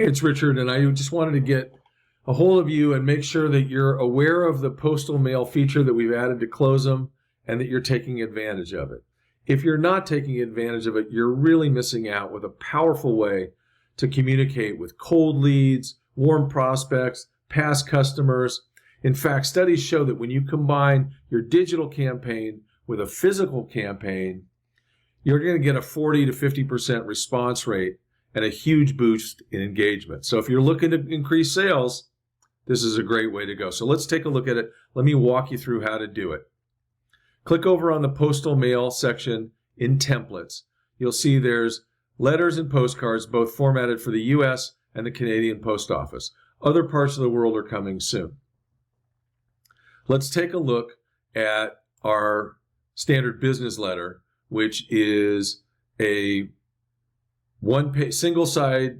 Hey, it's Richard, and I just wanted to get a hold of you and make sure that you're aware of the postal mail feature that we've added to Closem and that you're taking advantage of it. If you're not taking advantage of it, you're really missing out with a powerful way to communicate with cold leads, warm prospects, past customers. In fact, studies show that when you combine your digital campaign with a physical campaign, you're going to get a 40 to 50% response rate and a huge boost in engagement. So if you're looking to increase sales, this is a great way to go. So let's take a look at it. Let me walk you through how to do it. Click over on the postal mail section in templates. You'll see there's letters and postcards, both formatted for the US and the Canadian Post Office. Other parts of the world are coming soon. Let's take a look at our standard business letter, which is a single side,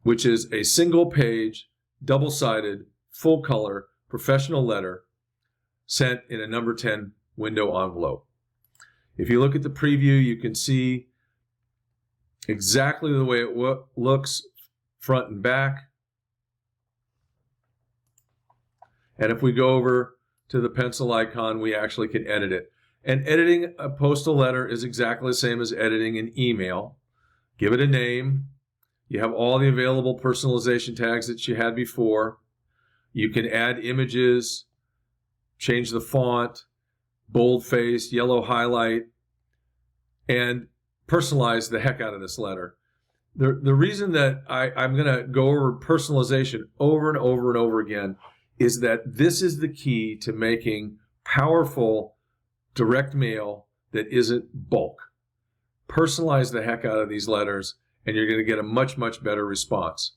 which is a single page, double-sided, full color, professional letter sent in a number 10 window envelope. If you look at the preview, you can see exactly the way it looks front and back. And if we go over to the pencil icon, we actually can edit it. And editing a postal letter is exactly the same as editing an email. Give it a name. You have all the available personalization tags that you had before. You can add images, change the font, boldface, yellow highlight, and personalize the heck out of this letter. The reason that I'm going to go over personalization over and over and over again is that this is the key to making powerful direct mail that isn't bulk. Personalize the heck out of these letters, and you're going to get a much, much better response.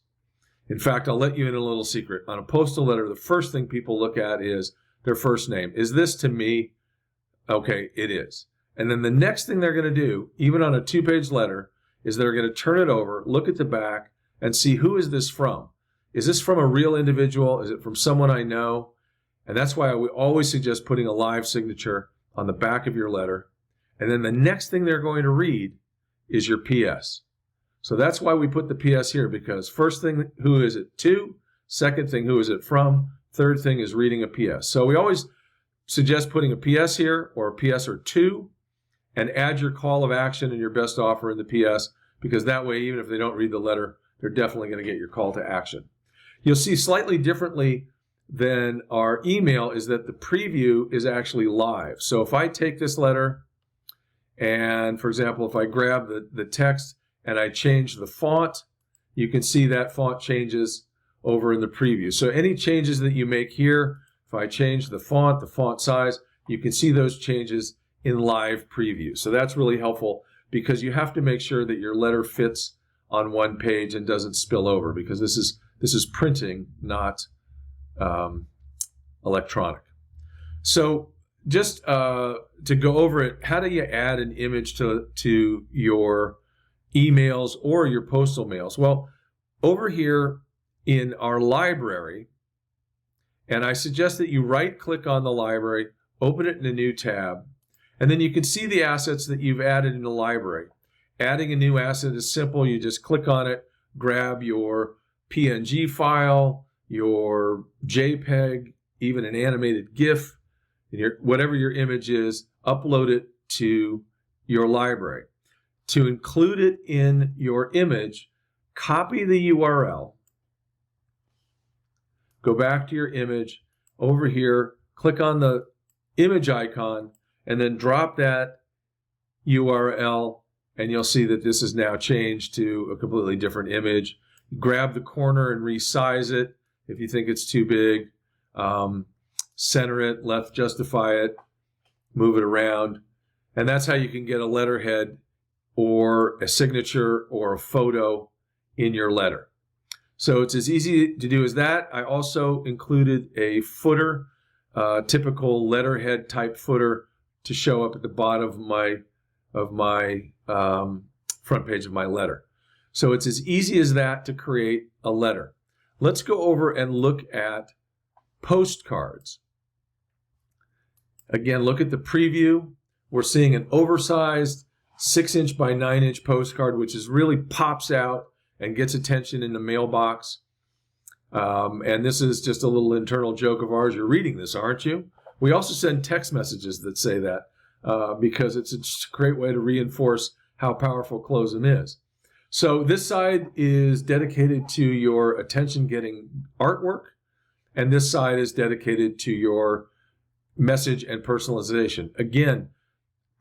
In fact, I'll let you in a little secret. On a postal letter, the first thing people look at is their first name. Is this to me? Okay, it is. And then the next thing they're going to do, even on a 2-page letter, is they're going to turn it over, look at the back, and see who is this from. Is this from a real individual? Is it from someone I know? And that's why we always suggest putting a live signature on the back of your letter. And then the next thing they're going to read is your PS. So that's why we put the PS here, because first thing, who is it to? Second thing, who is it from? Third thing is reading a PS. So we always suggest putting a PS here or a PS or two, and add your call of action and your best offer in the PS, because that way, even if they don't read the letter, they're definitely going to get your call to action. You'll see slightly differently than our email is that the preview is actually live. So if I take this letter and, for example, if I grab the text and I change the font, you can see that font changes over in the preview. So any changes that you make here, if I change the font size, you can see those changes in live preview. So that's really helpful, because you have to make sure that your letter fits on one page and doesn't spill over, because this is printing, not electronic. So just to go over it, how do you add an image to your emails or your postal mails? Well, over here in our library, and I suggest that you right-click on the library, open it in a new tab, and then you can see the assets that you've added in the library. Adding a new asset is simple. You just click on it, grab your PNG file, your JPEG, even an animated GIF, whatever your image is, upload it to your library. To include it in your image, copy the URL, go back to your image, over here, click on the image icon, and then drop that URL, and you'll see that this is now changed to a completely different image. Grab the corner and resize it if you think it's too big. Center it, left justify it, move it around. And that's how you can get a letterhead or a signature or a photo in your letter. So it's as easy to do as that. I also included a footer, typical letterhead type footer, to show up at the bottom of my front page of my letter. So it's as easy as that to create a letter. Let's go over and look at postcards. Again, look at the preview. We're seeing an oversized 6-inch by 9-inch postcard, which is really pops out and gets attention in the mailbox. And this is just a little internal joke of ours. You're reading this, aren't you? We also send text messages that say that because it's a great way to reinforce how powerful Closem is. So this side is dedicated to your attention-getting artwork, and this side is dedicated to your message and personalization. Again,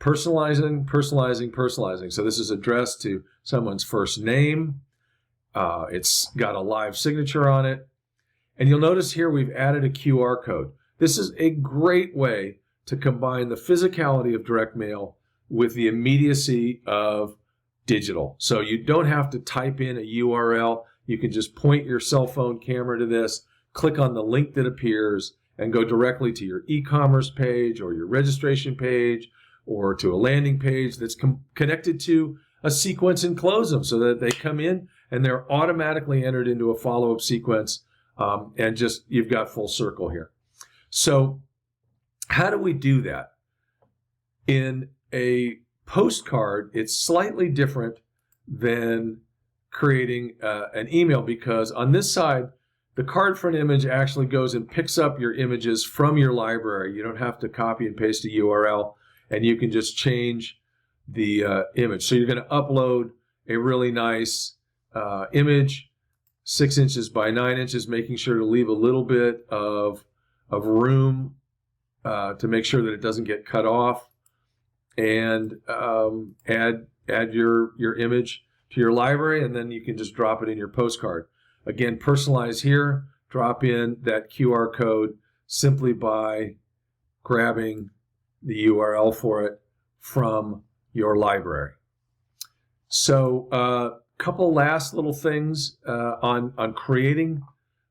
personalizing, personalizing, personalizing. So this is addressed to someone's first name. It's got a live signature on it. And you'll notice here we've added a QR code. This is a great way to combine the physicality of direct mail with the immediacy of digital. So you don't have to type in a URL. You can just point your cell phone camera to this, click on the link that appears, and go directly to your e-commerce page or your registration page or to a landing page that's connected to a sequence in Closem so that they come in and they're automatically entered into a follow-up sequence, and just you've got full circle here. So how do we do that? In a postcard, it's slightly different than creating an email, because on this side, the card front image actually goes and picks up your images from your library. You don't have to copy and paste a URL, and you can just change the image. So you're going to upload a really nice image, 6 inches by 9 inches, making sure to leave a little bit of room to make sure that it doesn't get cut off, and add your image to your library, and then you can just drop it in your postcard. Again, personalize here, drop in that QR code simply by grabbing the URL for it from your library. So a couple last little things on creating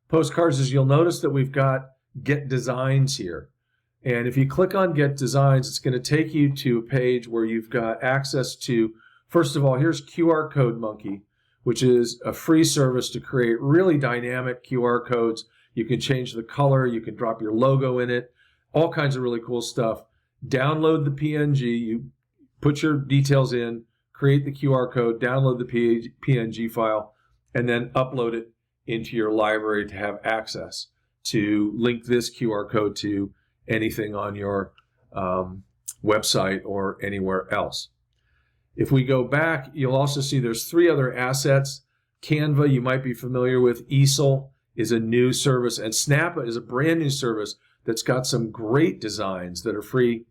postcards is you'll notice that we've got Get Designs here. And if you click on Get Designs, it's going to take you to a page where you've got access to, first of all, here's QR Code Monkey, which is a free service to create really dynamic QR codes. You can change the color, you can drop your logo in it, all kinds of really cool stuff. Download the PNG, you put your details in, create the QR code, download the PNG file, and then upload it into your library to have access to link this QR code to anything on your website or anywhere else. If we go back, you'll also see there's 3 other assets. Canva, you might be familiar with. Easel is a new service, and Snappa is a brand new service that's got some great designs that are free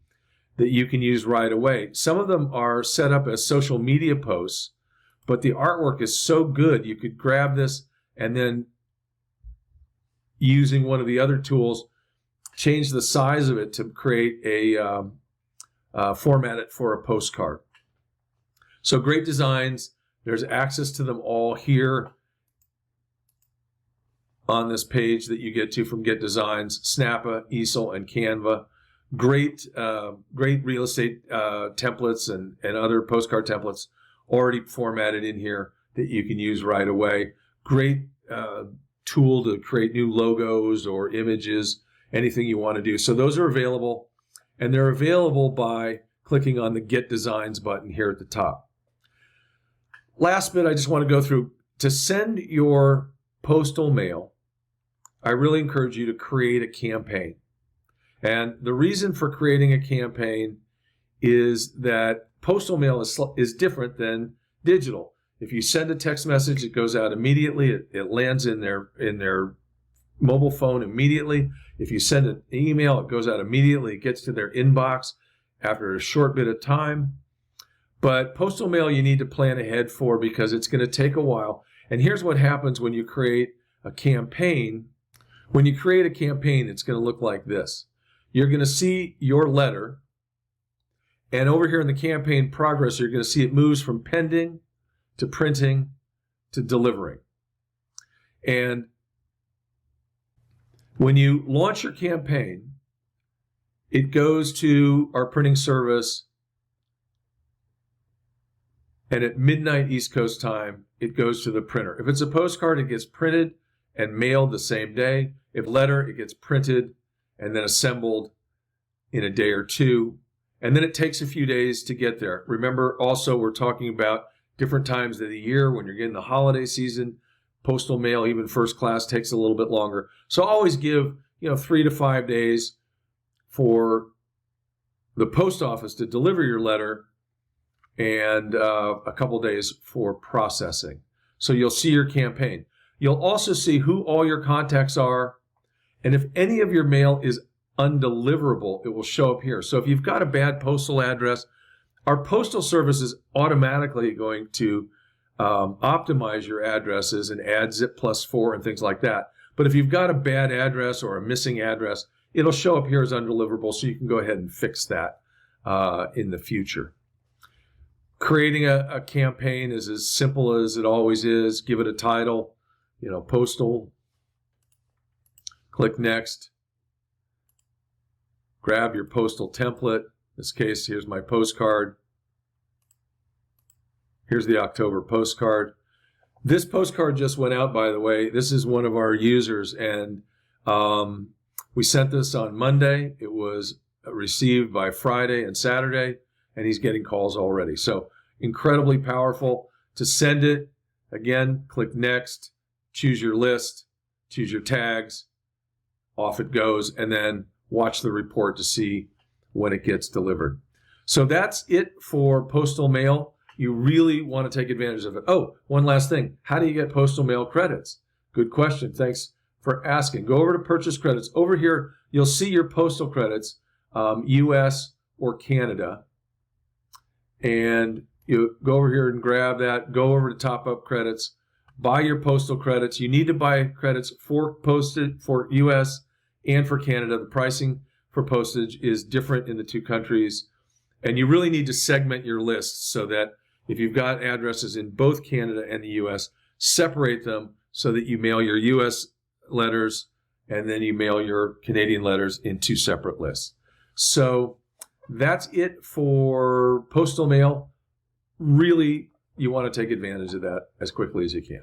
that you can use right away. Some of them are set up as social media posts, but the artwork is so good you could grab this and then, using one of the other tools, change the size of it to create format it for a postcard. So great designs. There's access to them all here on this page that you get to from Get Designs, Snappa, Easel, and Canva. Great real estate templates and other postcard templates already formatted in here that you can use right away. Great tool to create new logos or images, anything you want to do. So those are available, and they're available by clicking on the Get Designs button here at the top. Last bit I just want to go through. To send your postal mail, I really encourage you to create a campaign. And the reason for creating a campaign is that postal mail is different than digital. If you send a text message, it goes out immediately. It lands in their mobile phone immediately. If you send an email, it goes out immediately. It gets to their inbox after a short bit of time. But postal mail you need to plan ahead for, because it's going to take a while. And here's what happens when you create a campaign. When you create a campaign, it's going to look like this. You're going to see your letter, and over here in the campaign progress, you're going to see it moves from pending to printing to delivering. And when you launch your campaign, it goes to our printing service, and at midnight East Coast time, it goes to the printer. If it's a postcard, it gets printed and mailed the same day. If letter, it gets printed and then assembled in a day or two. And then it takes a few days to get there. Remember, also, we're talking about different times of the year. When you're getting the holiday season, postal mail, even first class, takes a little bit longer. So always give 3 to 5 days for the post office to deliver your letter, and a couple days for processing. So you'll see your campaign. You'll also see who all your contacts are, and if any of your mail is undeliverable, it will show up here. So if you've got a bad postal address, our postal service is automatically going to optimize your addresses and add zip +4 and things like that. But if you've got a bad address or a missing address, it'll show up here as undeliverable, so you can go ahead and fix that in the future. Creating a campaign is as simple as it always is. Give it a title, postal. Click next. Grab your postal template. In this case, here's my postcard. Here's the October postcard. This postcard just went out, by the way. This is one of our users, and we sent this on Monday. It was received by Friday and Saturday, and he's getting calls already. So incredibly powerful. To send it, again, click next, choose your list, choose your tags, off it goes, and then watch the report to see when it gets delivered. So that's it for postal mail. You really want to take advantage of it. Oh, one last thing. How do you get postal mail credits? Good question. Thanks for asking. Go over to purchase credits. Over here, you'll see your postal credits, U.S. or Canada. And you go over here and grab that. Go over to top up credits. Buy your postal credits. You need to buy credits for postage for U.S. and for Canada. The pricing for postage is different in the two countries. And you really need to segment your list so that if you've got addresses in both Canada and the U.S., separate them so that you mail your U.S. letters and then you mail your Canadian letters in two separate lists. So that's it for postal mail. Really, you want to take advantage of that as quickly as you can.